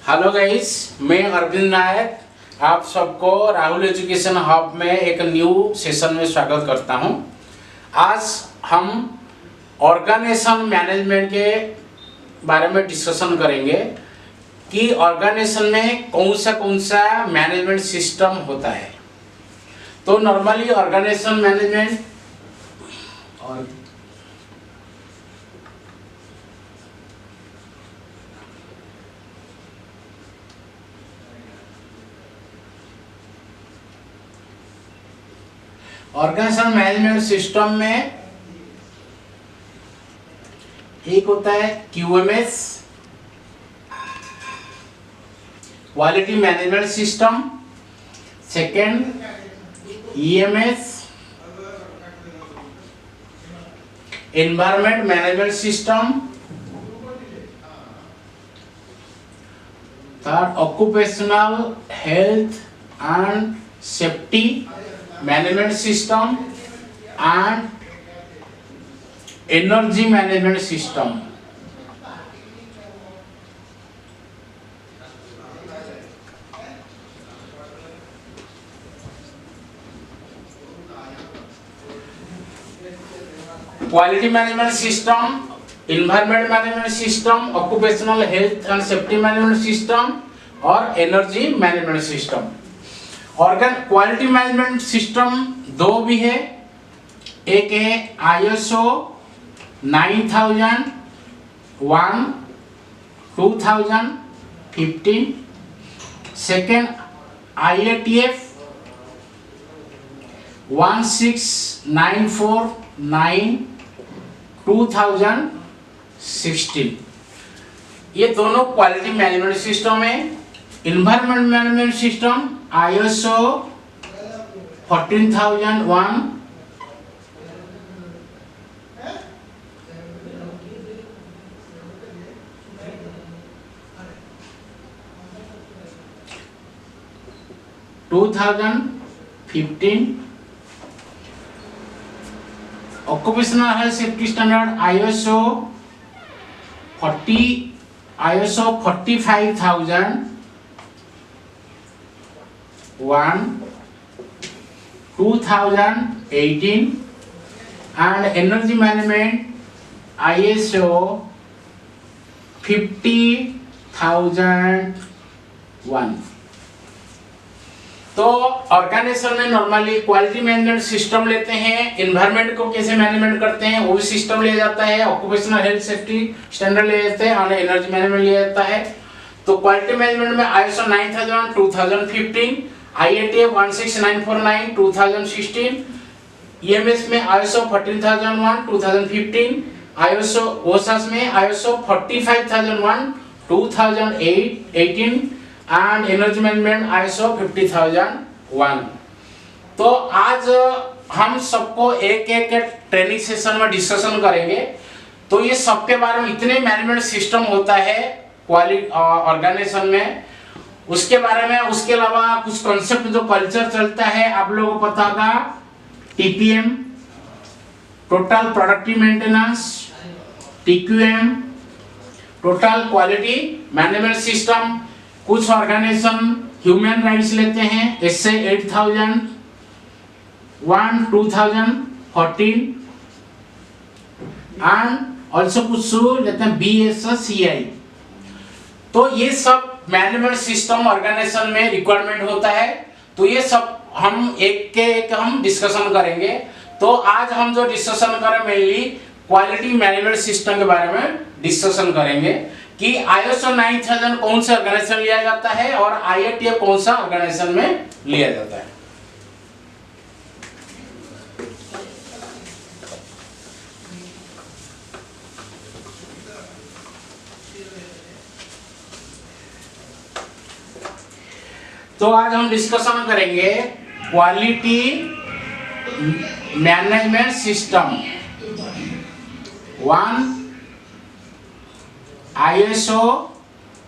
Hello guys, मैं अरविंद नायक आप सबको राहुल एजुकेशन हब में एक न्यू सेशन में स्वागत करता हूं। आज हम ऑर्गेनाइजेशन मैनेजमेंट के बारे में डिस्कशन करेंगे कि ऑर्गेनाइजेशन में कौन सा मैनेजमेंट सिस्टम होता है। तो नॉर्मली ऑर्गेनाइजेशन मैनेजमेंट और ऑर्गेनाइजेशन मैनेजमेंट सिस्टम में एक होता है QMS quality management system, second EMS environment management system, third occupational health and safety management system and energy management system. Quality management system, environment management system, occupational health and safety management system और energy management system. Quality management system दो भी है, एक है ISO 9001 2015, second IATF 16949 2016। ये दोनों quality management system है। Environment management system ISO 14001 2015, occupational health safety standard ISO 45001 2018 and energy management ISO 50001। तो ऑर्गेनाइजेशन में नॉर्मली क्वालिटी मैनेजमेंट सिस्टम लेते हैं, एनवायरनमेंट को कैसे मैनेजमेंट करते हैं वो भी सिस्टम लिया जाता है, ऑक्यूपेशनल हेल्थ सेफ्टी स्टैंडर्ड ले जाते हैं और एनर्जी मैनेजमेंट लिया जाता है। तो क्वालिटी मैनेजमेंट में ISO 9001 2015, IATF 16949 2016, EMS में ISO 14001 2015, ISO OSAS में ISO 45001 2018 and energy management ISO 50001। तो आज हम सबको एक एक ट्रेनिंग सेशन में डिस्कशन करेंगे। तो ये सबके बारे में इतने मैनेजमेंट सिस्टम होता है क्वालिटी ऑर्गेनाइजेशन में, उसके बारे में, उसके अलावा कुछ कॉन्सेप्ट जो कल्चर चलता है आप लोगों को पता होगा, TPM total productive maintenance, TQM total quality management system. कुछ ऑर्गेनाइजेशन ह्यूमन राइट्स लेते हैं, SA 8001 2014 एंड ऑल्सो कुछ लेते हैं BSCI। तो ये सब मैनेजमेंट सिस्टम ऑर्गेनाइजेशन में रिक्वायरमेंट होता है। तो ये सब हम एक के एक हम डिस्कशन करेंगे। तो आज हम जो डिस्कशन करें मेनली क्वालिटी मैनेजमेंट सिस्टम के बारे में डिस्कशन करेंगे कि ISO 9000 कौन से ऑर्गेनाइजेशन लिया जाता है और IATF कौन सा ऑर्गेनाइजेशन में लिया जाता है। तो आज हम डिस्कशन करेंगे क्वालिटी मैनेजमेंट सिस्टम 1 ISO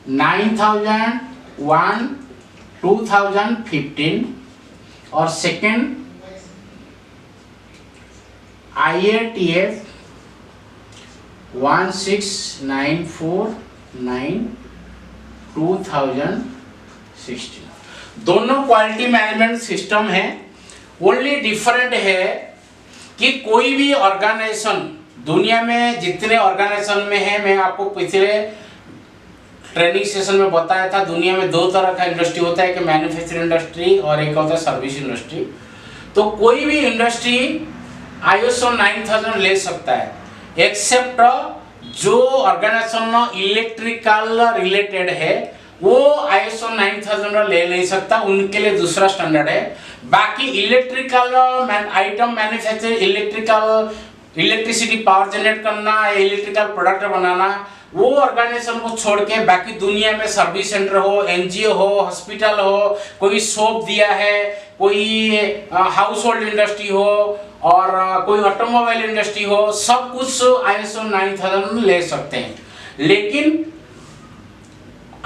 9001 2015 और सेकेंड IATF 16949 2016। दोनों क्वालिटी मैनेजमेंट सिस्टम है, ओनली डिफरेंट है कि कोई भी ऑर्गेनाइजेशन दुनिया में जितने ऑर्गेनाइजेशन में है, मैं आपको पिछले ट्रेनिंग सेशन में बताया था, दुनिया में दो तरह का इंडस्ट्री होता है, एक मैन्युफैक्चरिंग इंडस्ट्री और एक होता है सर्विस इंडस्ट्री। तो कोई भी इंडस्ट्री ISO 9000 ले सकता है, एक्सेप्ट जो ऑर्गेनाइजेशन इलेक्ट्रिकल रिलेटेड है वो ISO 9000 ले नहीं सकता, उनके लिए दूसरा स्टैंडर्ड है। बाकी electrical item manufacturing, electricity power generate करना, इलेक्ट्रिकल प्रोडक्ट बनाना, वो ऑर्गेनाइजेशन को छोड़ के बाकी दुनिया में सर्विस सेंटर हो, NGO हो, हॉस्पिटल हो, कोई शॉप दिया है, कोई हाउस होल्ड इंडस्ट्री हो और कोई ऑटोमोबाइल इंडस्ट्री हो, सब कुछ ISO 9000 ले सकते हैं। लेकिन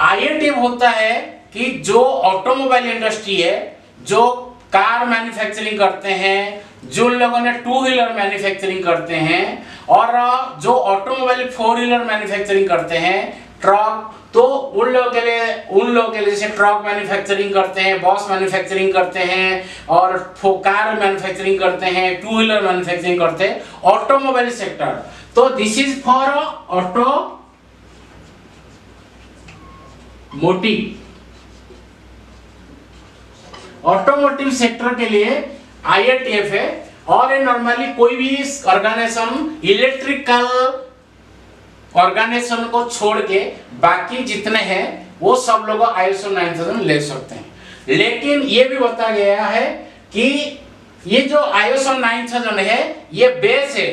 IATF होता है कि जो ऑटोमोबाइल इंडस्ट्री है, जो कार मैन्युफैक्चरिंग करते हैं, जो लोगों ने टू व्हीलर मैन्युफैक्चरिंग करते हैं और जो ऑटोमोबाइल फोर व्हीलर मैन्युफैक्चरिंग करते हैं, ट्रक, तो उन लोगों के लिए जैसे ट्रक मैन्युफैक्चरिंग करते हैं, बस मैन्युफैक्चरिंग करते हैं और कार मैन्युफैक्चरिंग करते हैं, टू व्हीलर मैन्युफैक्चरिंग करते हैं, ऑटोमोबाइल सेक्टर। तो this is for automotive sector के लिए IATF है। और ये नॉर्मली कोई भी ऑर्गेनाइजेशन इलेक्ट्रिकल ऑर्गेनाइजेशन को छोड़ के बाकी जितने हैं वो सब लोग ISO 9000 ले सकते हैं। लेकिन ये भी बताया गया है कि ये जो ISO 9000 है ये बेस है,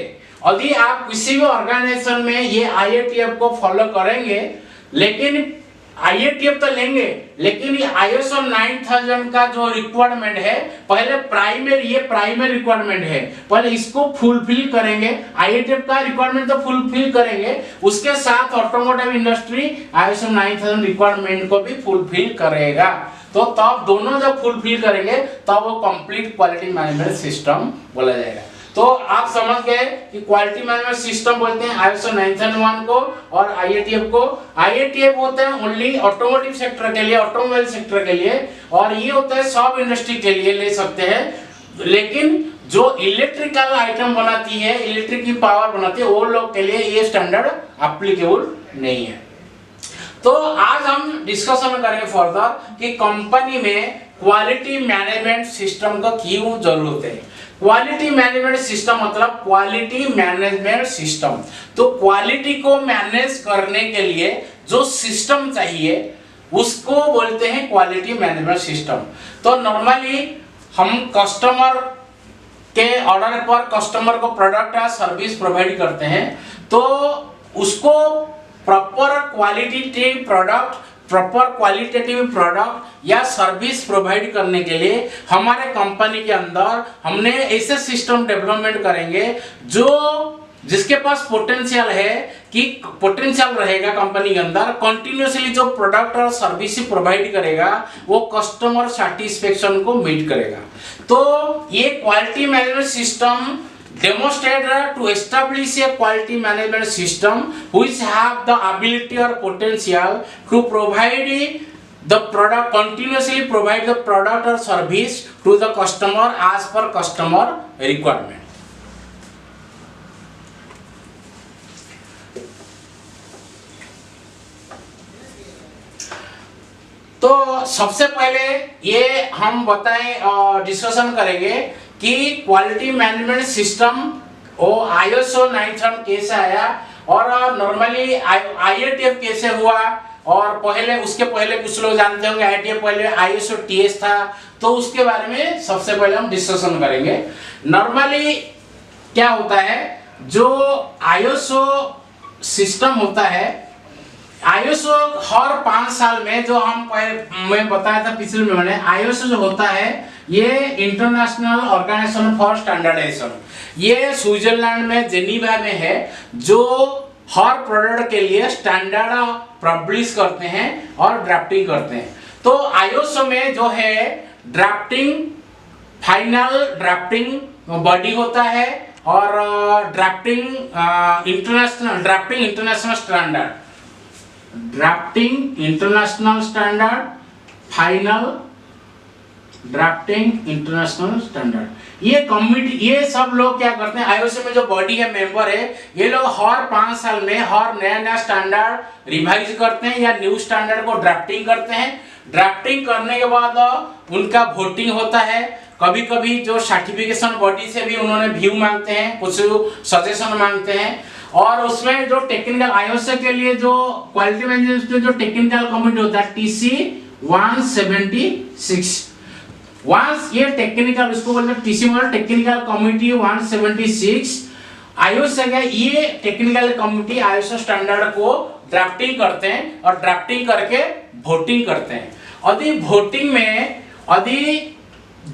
यदि आप किसी भी ऑर्गेनाइजेशन में ये IATF को फॉलो करेंगे, लेकिन IATF तो लेंगे, लेकिन ये ISO 9000 का जो रिक्वायरमेंट है, पहले प्राइमरी रिक्वायरमेंट है, पहले इसको फुलफिल करेंगे, IATF का रिक्वायरमेंट तो फुलफिल करेंगे, उसके साथ ऑटोमोटिव इंडस्ट्री ISO 9000 रिक्वायरमेंट को भी फुलफिल करेगा। तो तब दोनों जब फुलफिल करेंगे तब वो कंप्लीट क्वालिटी मैनेजमेंट सिस्टम बोला जाएगा। तो आप समझ गए कि क्वालिटी मैनेजमेंट सिस्टम बोलते हैं ISO 9001 को और IATF को। IATF होते हैं ओनली ऑटोमोटिव सेक्टर के लिए, ऑटोमोबाइल सेक्टर के लिए, और ये होता है सब इंडस्ट्री के लिए ले सकते हैं। लेकिन जो इलेक्ट्रिकल आइटम बनाती है, इलेक्ट्रिक की पावर बनाती है, वो लोग के लिए ये स्टैंडर्ड एप्लीकेबल नहीं है। तो आज हम डिस्कशन करेंगे फर्दर कि कंपनी में क्वालिटी मैनेजमेंट सिस्टम का क्यों जरूरत है। क्वालिटी मैनेजमेंट सिस्टम मतलब क्वालिटी मैनेजमेंट सिस्टम, तो क्वालिटी को मैनेज करने के लिए जो सिस्टम चाहिए उसको बोलते हैं क्वालिटी मैनेजमेंट सिस्टम। तो नॉर्मली हम कस्टमर के ऑर्डर पर कस्टमर को प्रोडक्ट या सर्विस प्रोवाइड करते हैं, तो उसको प्रॉपर क्वालिटेटिव प्रोडक्ट या सर्विस प्रोवाइड करने के लिए हमारे कंपनी के अंदर हमने ऐसे सिस्टम डेवलपमेंट करेंगे जिसके पास पोटेंशियल है कि पोटेंशियल रहेगा कंपनी के अंदर, कंटिन्यूसली जो प्रोडक्ट और सर्विस प्रोवाइड करेगा वो कस्टमर सैटिस्फैक्शन को मीट करेगा। तो ये quality management system demonstrated to establish a quality management system which have the ability or potential to provide the product, continuously provide the product or service to the customer as per customer requirement. तो सबसे पहले ये हम बताएं, discussion करेंगे कि quality management system और ISO 9000 कैसे आया और नॉर्मली IATF कैसे हुआ, और उसके पहले कुछ लोग जानते होंगे IATF पहले ISO TS था, तो उसके बारे में सबसे पहले हम डिस्कशन करेंगे। नॉर्मली क्या होता है, जो ISO सिस्टम होता है, ISO हर 5 साल में, जो मैं बताया था पिछले में, मैंने ISO जो होता है ये इंटरनेशनल ऑर्गेनाइजेशन फॉर स्टैंडर्डाइजेशन, ये स्विट्जरलैंड में जेनीवा में है, जो हर प्रोडक्ट के लिए स्टैंडर्ड पब्लिश करते हैं और ड्राफ्टिंग करते हैं। तो ISO में जो है ड्राफ्टिंग, फाइनल ड्राफ्टिंग बॉडी होता है और drafting international standard, drafting international standard, final drafting international standard. ये कमिटी, ये सब लोग क्या करते हैं, आईओसी में जो बॉडी है, मेंबर है, ये लोग हर 5 साल में हर नया नया स्टैंडर्ड रिवाइज करते हैं या न्यू स्टैंडर्ड को ड्राफ्टिंग करते हैं। ड्राफ्टिंग करने के बाद उनका वोटिंग होता है। कभी कभी जो सर्टिफिकेशन बॉडी से भी उन्होंने व्यू मांगते हैं, कुछ सजेशन मांगते हैं। और उसमें जो टेक्निकल आईओसी के लिए जो क्वालिटी मैनेजमेंट के जो टेक्निकल कमिटी होता है TC 176, वंस ये टेक्निकल, इसको बोलते हैं TC टेक्निकल कमिटी 176 आईओसी का, ये टेक्निकल कमिटी आईओसी स्टैंडर्ड को ड्राफ्टिंग करते हैं और ड्राफ्टिंग करके वोटिंग करते हैं। यदि वोटिंग में यदि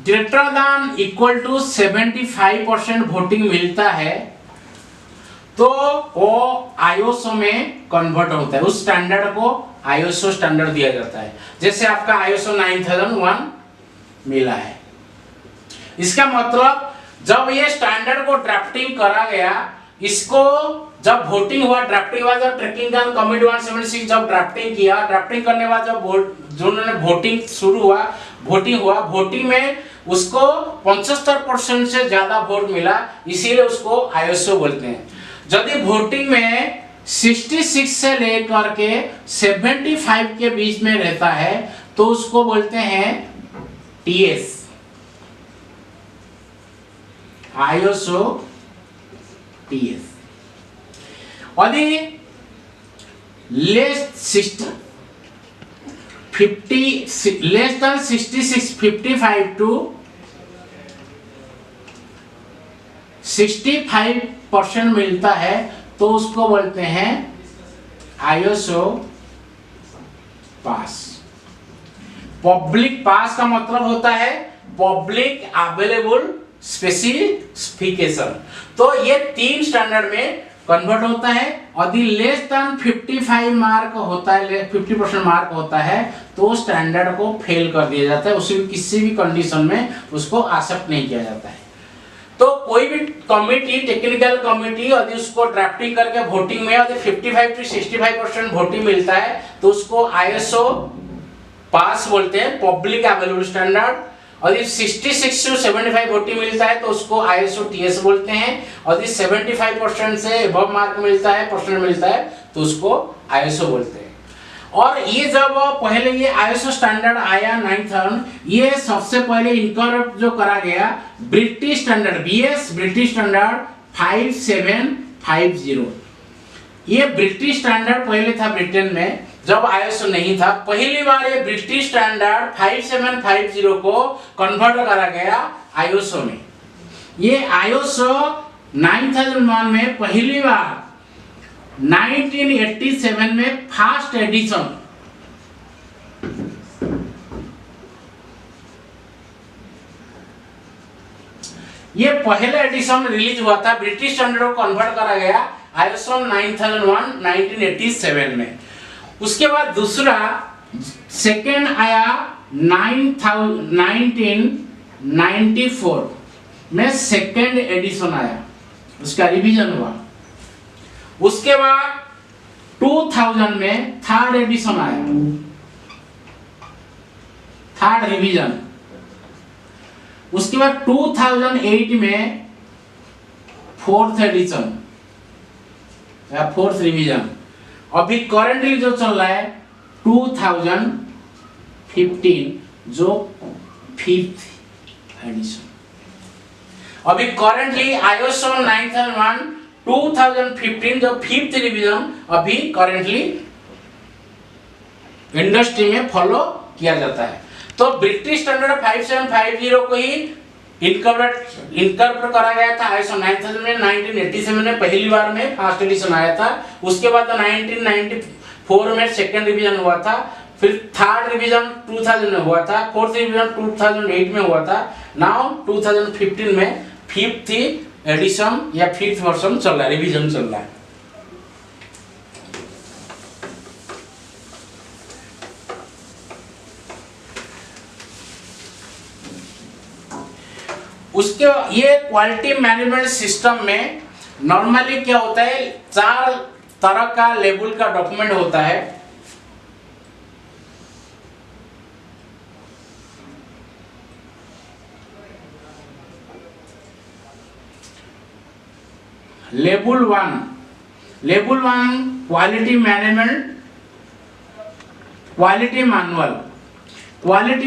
greater than equal to 75% voting मिलता है तो वो आईओसी में कन्वर्ट होता है, उस स्टैंडर्ड को आईओसी स्टैंडर्ड दिया जाता है। जैसे आपका आईओसी 9001 मिला है। इसका मतलब जब ये स्टैंडर्ड को ड्राफ्टिंग करा गया, इसको जब वोटिंग हुआ, ड्राफ्टिंग हुआ, जब टेक्निकल कमिटी 176 जब ड्राफ्टिंग किया, ड्राफ्टिंग करने के बाद जब जो उन्होंने वोटिंग शुरू हुआ, वोटिंग हुआ, वोटिंग में उसको 75% से ज्यादा वोट मिला, इसीलिए उसको आईओसी बोलते हैं। यदि वोटिंग में 66 से लेकर के 75 के बीच में रहता है तो उसको बोलते हैं TS, आईओसी TS। यदि लेस देन 66, 55 टू 65% मिलता है तो उसको बोलते हैं आईओसी पास। पब्लिक पास का मतलब होता है पब्लिक अवेलेबल स्पेसिफिकेशन। तो ये 3 स्टैंडर्ड में कन्वर्ट होता है। यदि लेस देन 55 मार्क होता है, 50% मार्क होता है तो स्टैंडर्ड को फेल कर दिया जाता है, उसे किसी भी कंडीशन में उसको एक्सेप्ट नहीं किया जाता है। तो कोई भी कमिटी, टेक्निकल कमिटी, यदि उसको ड्राफ्टिंग करके वोटिंग में यदि 55 to 65% वोटिंग मिलता है तो उसको आईओसी पास बोलते हैं, पब्लिक अवेलेबल स्टैंडर्ड। यदि 66 to 75 वोटिंग मिलता है तो उसको आईओसी TS बोलते हैं। यदि 75% से अबव मार्क मिलता है, परसेंट मिलता है तो उसको आईओसी बोलते हैं। और ये जब पहले ये आईओसी स्टैंडर्ड आया 9000, ये सबसे पहले इनकॉर्पोरेट जो करा गया British standard, BS British standard 5750। ये ब्रिटिश स्टैंडर्ड पहले था ब्रिटेन में, जब आईओसी नहीं था। पहली बार ये ब्रिटिश स्टैंडर्ड 5750 को कन्वर्ट करा गया आईओसी में। ये आईओसी 9001 में पहली बार 1987 में फर्स्ट एडिशन, ये पहला एडिशन रिलीज हुआ था, ब्रिटिश स्टैंडर्ड को कन्वर्ट करा गया आईओसी 9001 1987 में। उसके बाद दूसरा सेकेंड आया 1994 में सेकेंड एडिशन आया, उसका रिवीजन हुआ। उसके बाद 2000 में थर्ड एडिशन आया, थर्ड रिवीजन। उसके बाद 2008 में फोर्थ एडिशन या फोर्थ रिवीजन। अभी करेंटली जो चल रहा है 2015 जो फिफ्थ एडिशन। अभी करेंटली आईओसी 9001 2015 जो फिफ्थ रिवीजन अभी करेंटली इंडस्ट्री में फॉलो किया जाता है। तो ब्रिटिश स्टैंडर्ड 5750 को ही इनकॉर्पोरेट करा गया था आईओसी 9000 में। 1987 में पहली बार में फर्स्ट एडिशन आया था। उसके बाद 1994 में सेकंड रिवीजन हुआ था, फिर थर्ड रिवीजन 2000 में हुआ था, फोर्थ रिवीजन 2008 में हुआ था। नाउ 2015 में फिफ्थ एडिशन या फिफ्थ वर्जन चल रहा है, रिवीजन चल रहा है। उसके ये क्वालिटी मैनेजमेंट सिस्टम में नॉर्मली क्या होता है, 4 तरह का लेवल का डॉक्यूमेंट होता है। Level one quality management, quality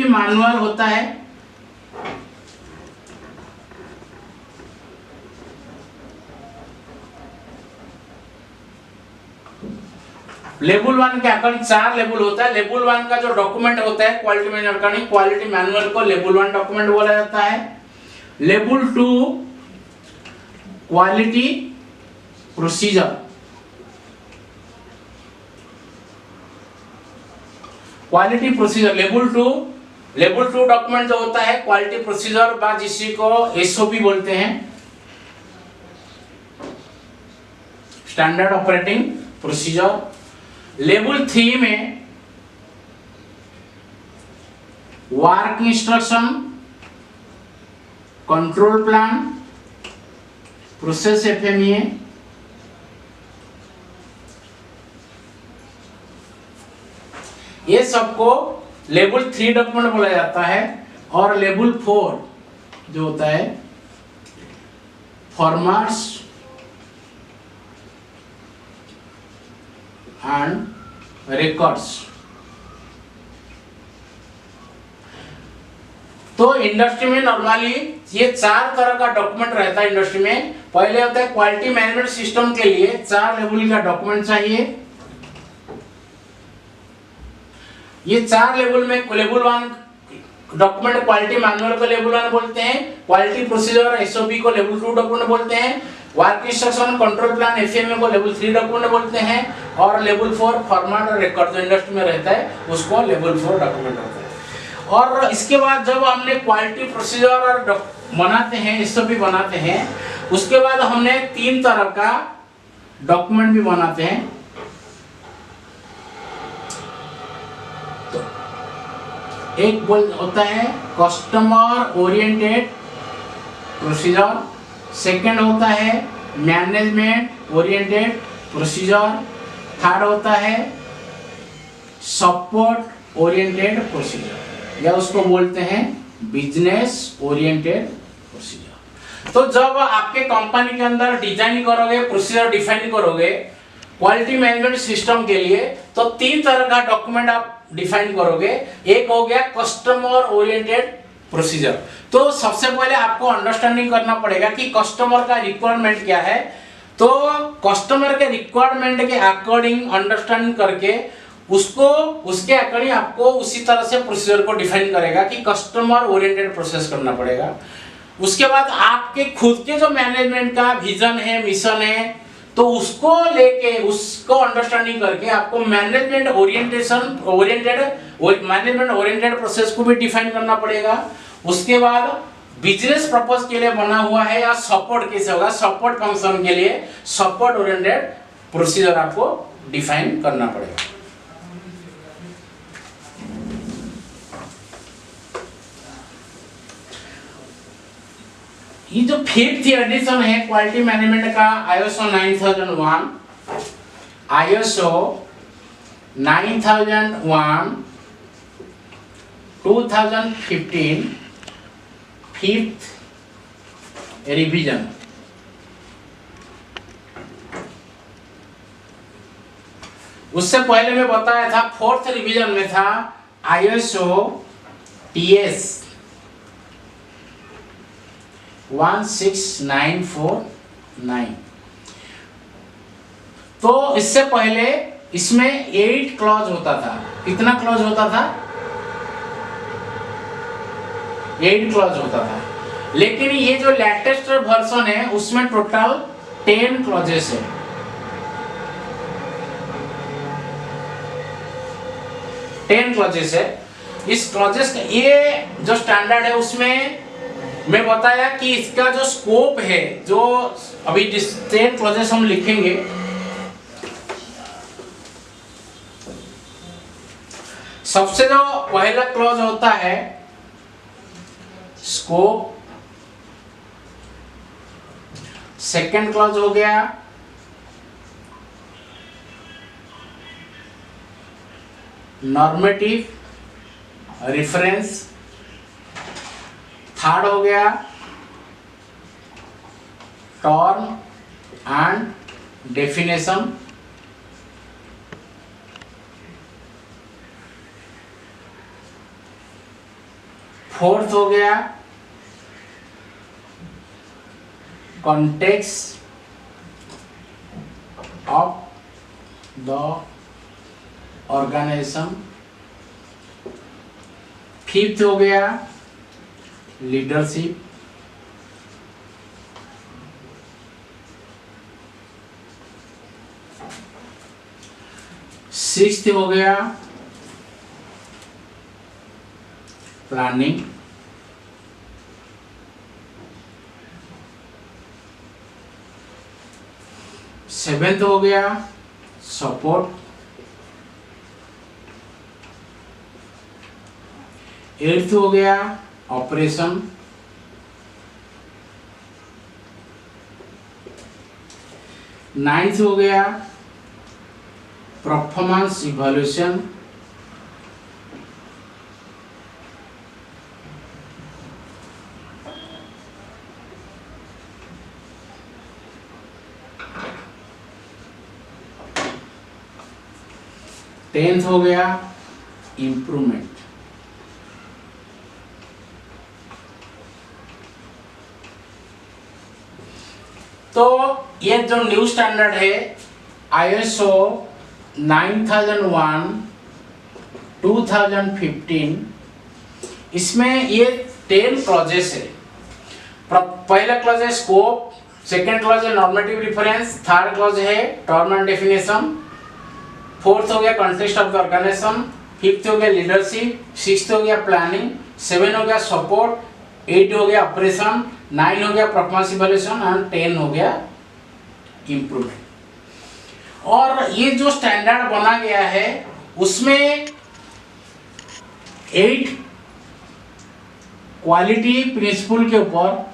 manual होता है लेवल वन के अकॉर्डिंग 4 लेवल होता है। लेवल वन का जो डॉक्यूमेंट होता है क्वालिटी मैनेजमेंट का, क्वालिटी मैनुअल को लेवल वन डॉक्यूमेंट बोला जाता है। Level 2 quality procedure, level two document जो होता है क्वालिटी प्रोसीजर बा जिसी को एसओपी बोलते हैं, स्टैंडर्ड ऑपरेटिंग प्रोसीजर। लेवल 3 में work instruction, control plan, process FMEA, ये सबको लेवल 3 डॉक्यूमेंट बोला जाता है। और लेवल 4 जो होता है फॉर्मर्स एंड रिकॉर्ड्स। तो इंडस्ट्री में नॉर्मली ये 4 तरह का डॉक्यूमेंट रहता है इंडस्ट्री में। पहले होता है क्वालिटी मैनेजमेंट सिस्टम के लिए 4 लेवल का डॉक्यूमेंट चाहिए। ये 4 लेवल में लेवल 1 डॉक्यूमेंट क्वालिटी मैनुअल को लेवल 1 बोलते हैं, क्वालिटी प्रोसीजर एसओपी को लेवल 2 डॉक्यूमेंट बोलते हैं, वर्क इंस्ट्रक्शन कंट्रोल प्लान एफएमए को लेवल 3 डॉक्यूमेंट बोलते हैं, और लेवल 4 फॉर्मेट और रिकॉर्ड जो इंडस्ट्री में रहता है उसको लेवल 4 डॉक्यूमेंट होता है। और इसके बाद जब हमने क्वालिटी प्रोसीजर और बनाते हैं, एसओपी बनाते हैं, उसके बाद हमने 3 तरह का डॉक्यूमेंट भी बनाते हैं। तो एक होता है कस्टमर ओरिएंटेड प्रोसीजर, सेकंड होता है मैनेजमेंट ओरिएंटेड प्रोसीजर, थर्ड होता है सपोर्ट ओरिएंटेड प्रोसीजर या उसको बोलते हैं बिजनेस ओरिएंटेड प्रोसीजर। तो जब आपके कंपनी के अंदर डिजाइन करोगे, प्रोसीजर डिफाइन करोगे क्वालिटी मैनेजमेंट सिस्टम के लिए, तो 3 तरह का डॉक्यूमेंट आप डिफाइन करोगे। एक हो गया कस्टमर ओरिएंटेड प्रोसीजर। तो सबसे पहले आपको अंडरस्टैंडिंग करना पड़ेगा कि कस्टमर का रिक्वायरमेंट क्या है। तो कस्टमर के रिक्वायरमेंट के अकॉर्डिंग अंडरस्टैंड करके उसके अकॉर्डिंग आपको उसी तरह से प्रोसीजर को डिफाइन करेगा कि कस्टमर ओरिएंटेड प्रोसेस करना पड़ेगा। उसके बाद आपके खुद के जो मैनेजमेंट का विजन है, मिशन है, तो उसको लेके उसको अंडरस्टैंडिंग करके आपको मैनेजमेंट ओरिएंटेड प्रोसेस को भी डिफाइन करना पड़ेगा। उसके बाद बिजनेस पर्पस के लिए बना हुआ है या सपोर्ट कैसे होगा, सपोर्ट फंक्शन के लिए सपोर्ट ओरिएंटेड प्रोसीजर आपको डिफाइन करना पड़ेगा। ये जो 5th एडिशन है क्वालिटी मैनेजमेंट का ISO 9001 2015 5th रिवीजन। उससे पहले मैं बताया था 4th रिवीजन में था ISO TS 16949। तो इससे पहले इसमें 8 क्लॉज होता था। कितना क्लॉज होता था? 8 क्लॉज होता था। लेकिन ये जो लेटेस्ट वर्जन है उसमें टोटल 10 क्लॉजेस है। 10 क्लॉजेस है। इस क्लॉजेस का ये जो स्टैंडर्ड है उसमें मैं बताया कि इसका जो स्कोप है, जो अभी 10 क्लॉजेस हम लिखेंगे, सबसे जो पहला क्लॉज होता है स्कोप, सेकंड क्लॉज हो गया नॉर्मेटिव रेफरेंस, थर्ड हो गया टर्म एंड डेफिनेशन। फोर्थ हो गया context of the organisation. Fifth हो गया लीडरशिप। सिक्स्थ हो गया प्लानिंग। सेवेंथ हो गया सपोर्ट। एट्थ हो गया ऑपरेशन। नाइन्थ हो गया परफॉर्मेंस इवैल्यूएशन। टेंथ हो गया इम्प्रूवमेंट। तो ये जो न्यू स्टैंडर्ड है ISO 9001 2015, इसमें ये 10 क्लॉजेस है। पहला क्लॉज है स्कोप, सेकेंड क्लॉज है नॉर्मेटिव रिफरेंस, थर्ड क्लॉज है टर्म एंड डेफिनेशन, फोर्थ हो गया context of the organisation, fifth हो गया लीडरशिप, सिक्स्थ हो गया प्लानिंग, सेवन हो गया सपोर्ट, 8 हो गया ऑपरेशन, 9 हो गया परफॉर्मेंस इवैल्यूएशन एंड 10 हो गया इम्प्रूवमेंट। और ये जो स्टैंडर्ड बना गया है उसमें 8 क्वालिटी प्रिंसिपल के ऊपर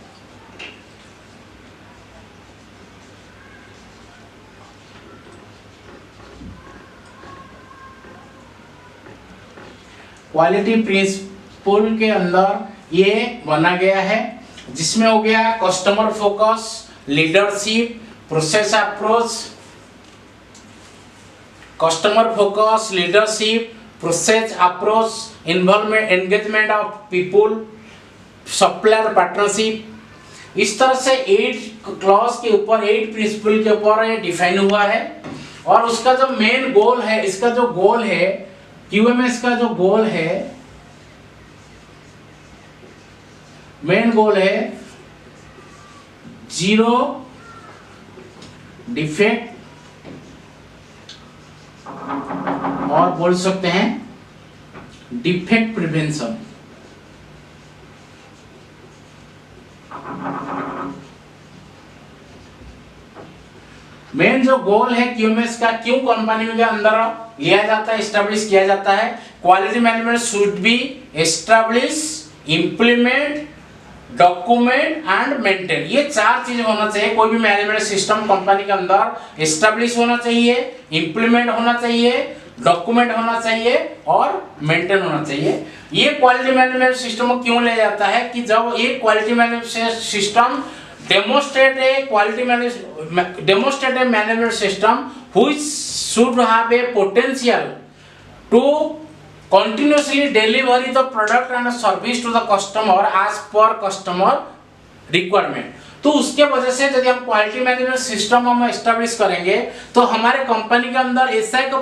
क्वालिटी प्रिंसिपल के अंदर ये बना गया है, जिसमें हो गया customer focus, leadership, process approach, customer focus, leadership, process approach, involvement engagement of people, supplier partnership. इस तरह से 8 क्लॉज के ऊपर 8 प्रिंसिपल के ऊपर ये डिफाइन हुआ है। और उसका जो मेन गोल है, इसका जो गोल है QMS का जो गोल है, मेन गोल है 0 डिफेक्ट, और बोल सकते हैं डिफेक्ट प्रिवेंशन। मेन जो गोल है QMS का, क्यों कंपनी के अंदर लिया जाता है, एस्टैब्लिश किया जाता है, quality management should be establish, implement, document and maintain. ये 4 चीज होना चाहिए। कोई भी मैनेजमेंट सिस्टम कंपनी के अंदर एस्टैब्लिश होना चाहिए, इंप्लीमेंट होना चाहिए, डॉक्यूमेंट होना चाहिए और मेंटेन होना चाहिए। ये क्वालिटी मैनेजमेंट सिस्टम को क्यों ले जाता है कि जब ये quality management system demonstrate a management system which should have a potential to continuously deliver the product and service to the customer as per customer requirement। तो उसके वजह से यदि हम क्वालिटी मैनेजमेंट सिस्टम हम एस्टैब्लिश करेंगे तो हमारे कंपनी के अंदर ऐसा एक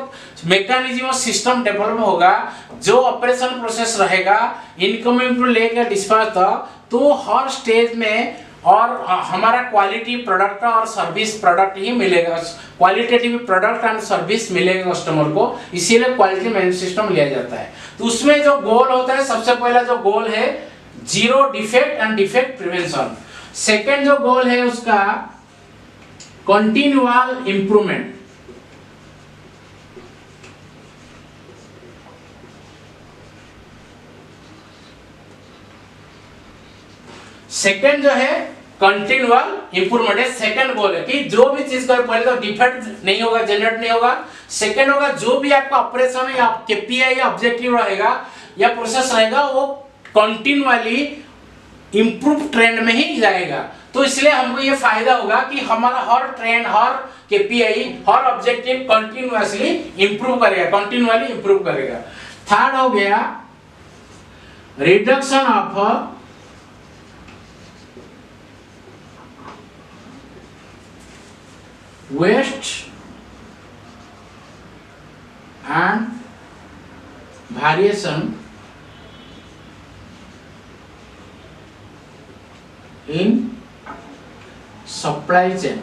मैकेनिज्म और सिस्टम डेवलप होगा जो ऑपरेशन प्रोसेस रहेगा इनकमिंग टू लेकर डिस्पैच तक, तो हर स्टेज में और हमारा क्वालिटी प्रोडक्ट और सर्विस प्रोडक्ट ही मिलेगा, क्वालिटेटिव प्रोडक्ट एंड सर्विस मिलेगा कस्टमर को, इसीलिए क्वालिटी मैनेजमेंट सिस्टम लिया जाता है। तो उसमें जो गोल होता है, सबसे पहला जो गोल है 0 defect and defect prevention. Second जो गोल है उसका कंटिन्यूअल इंप्रूवमेंट। सेकेंड जो है कंटिन्यूअल इंप्रूवमेंट है, सेकेंड गोल है कि जो भी चीज का पहले तो डिफेक्ट नहीं होगा, जनरेट नहीं होगा। सेकेंड होगा जो भी आपका ऑपरेशन है या KPI या ऑब्जेक्टिव रहेगा या प्रोसेस रहेगा वो कंटिन्यूअली इंप्रूव ट्रेंड में ही जाएगा। तो इसलिए हमको ये फायदा होगा कि हमारा हर ट्रेंड, हर केपीआई, हर ऑब्जेक्टिव कंटिन्यूअसली इंप्रूव करेगा, कंटिन्यूअली इंप्रूव करेगा। थर्ड हो गया reduction of waste and variation in supply chain.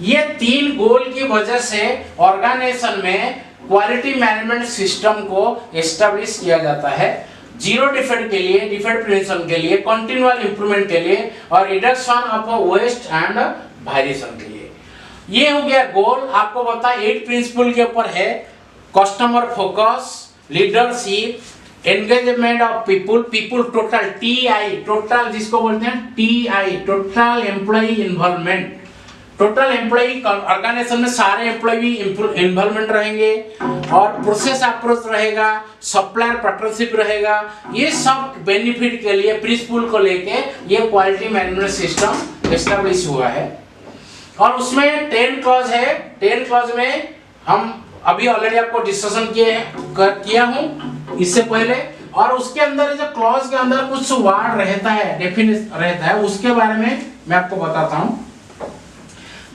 ये 3 गोल की वजह से ऑर्गेनाइजेशन में क्वालिटी मैनेजमेंट सिस्टम को एस्टेब्लिश किया जाता है। जीरो डिफेक्ट के लिए, डिफेक्ट प्रिवेंशन के लिए, कंटिन्यूअल इंप्रूवमेंट के लिए और reduction of waste and variation के लिए। ये हो गया गोल। आपको पता है 8 प्रिंसिपल के ऊपर है। Customer focus, leadership, engagement of people, people total TI, total जिसको बोलते हैं TI, total employ involvement. Total employ organisation में सारे एम्प्लॉय इन्वॉल्वमेंट रहेंगे और प्रोसेस अप्रोच रहेगा, सप्लायर पार्टनरशिप रहेगा। ये सब बेनिफिट के लिए प्रिंसिपल को लेके ये क्वालिटी मैनेजमेंट सिस्टम एस्टेब्लिश हुआ है। और उसमें 10 क्लॉज है। 10 क्लॉज में हम अभी ऑलरेडी आपको डिस्कशन किया हूं इससे पहले। और उसके अंदर जो क्लॉज के अंदर कुछ वर्ड रहता है, डेफिनेशन रहता है, उसके बारे में मैं आपको बताता हूं।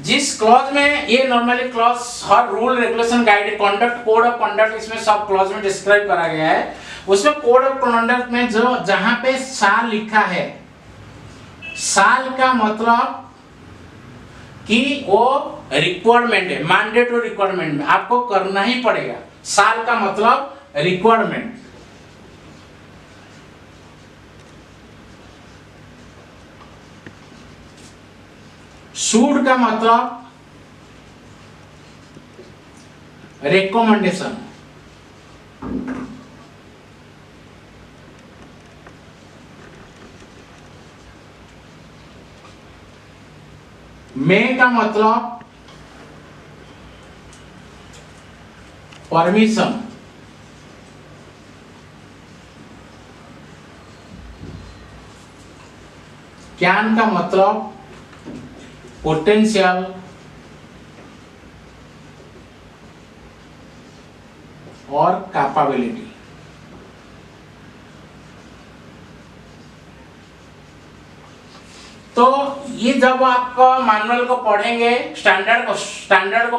जिस क्लॉज में ये normally clause her rule, regulation, guide, conduct, code of conduct, इसमें सब क्लॉज में डिस्क्राइब करा गया है। उसमें कोड ऑफ कंडक्ट में जो जहां पे साल लिखा है, साल का मतलब कि वो रिक्वायरमेंट है, मैंडेटरी रिक्वायरमेंट में आपको करना ही पड़ेगा। साल का मतलब रिक्वायरमेंट। शुड का मतलब रिकमेंडेशन। मे का मतलब परमिशन। कैन का मतलब पोटेंशियल और कैपेबिलिटी। तो ये जब आप मैनुअल को पढ़ेंगे, स्टैंडर्ड को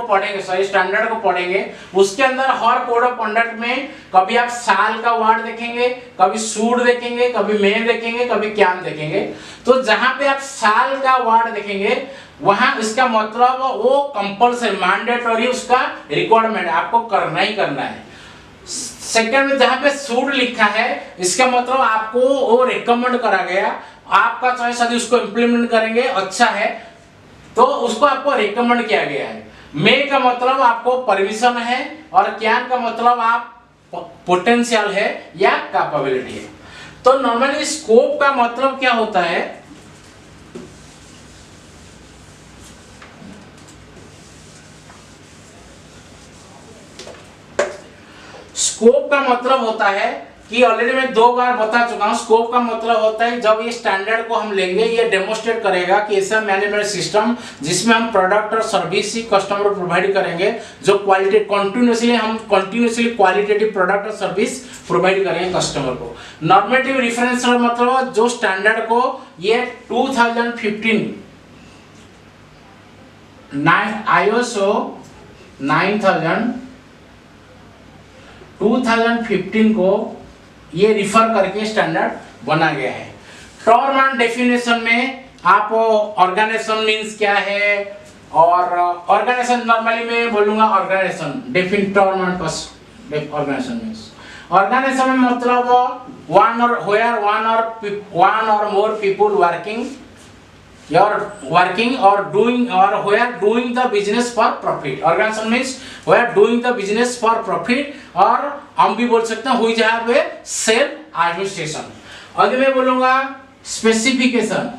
पढ़ेंगे, उसके अंदर हर कोड ऑफ कंडक्ट में कभी आप साल का वर्ड देखेंगे, कभी शुड देखेंगे, कभी मे देखेंगे, कभी कैन देखेंगे। तो जहां पे आप साल का वर्ड देखेंगे वहां इसका मतलब वो कंपल्सरी, मैंडेटरी, उसका रिक्वायरमेंट आपको करना ही करना है। सेकंड में जहां पे शुड लिखा है, इसका मतलब आपको वो रिकमेंड करा गया, आपका चॉइस यदि उसको इंप्लीमेंट करेंगे अच्छा है तो उसको आपको रिकमेंड किया गया है। मे का मतलब आपको परमिशन है और कैन का मतलब आप पोटेंशियल है या कैपेबिलिटी है। तो नॉर्मली स्कोप का मतलब क्या होता है? स्कोप का मतलब होता है कि ऑलरेडी मैं 2 बार बता चुका हूं। स्कोप का मतलब होता है जब ये स्टैंडर्ड को हम लेंगे, ये डेमोस्ट्रेट करेगा कि ऐसा मैनेजमेंट सिस्टम जिसमें हम प्रोडक्ट और सर्विस ही कस्टमर को प्रोवाइड करेंगे, जो क्वालिटी कंटिन्यूअसली क्वालिटेटिव प्रोडक्ट और सर्विस प्रोवाइड करेंगे कस्टमर को। नॉर्मेटिव रेफरेंस मतलब जो स्टैंडर्ड को ये 2015 ISO 2015 को ये रिफर करके स्टैंडर्ड बना गया है। टर्म एंड डेफिनेशन में आप ऑर्गेनाइजेशन मींस क्या है, और ऑर्गेनाइजेशन नॉर्मली मैं बोलूंगा organisation definite term and organisation means organisation में मतलब वन और more people working or doing or where doing the business for profit। Organization means where doing the business for profit, और हम भी बोल सकते हैं हुई जहाँ पे सेल्फ एडमिनिस्ट्रेशन। अगर मैं बोलूंगा स्पेसिफिकेशन,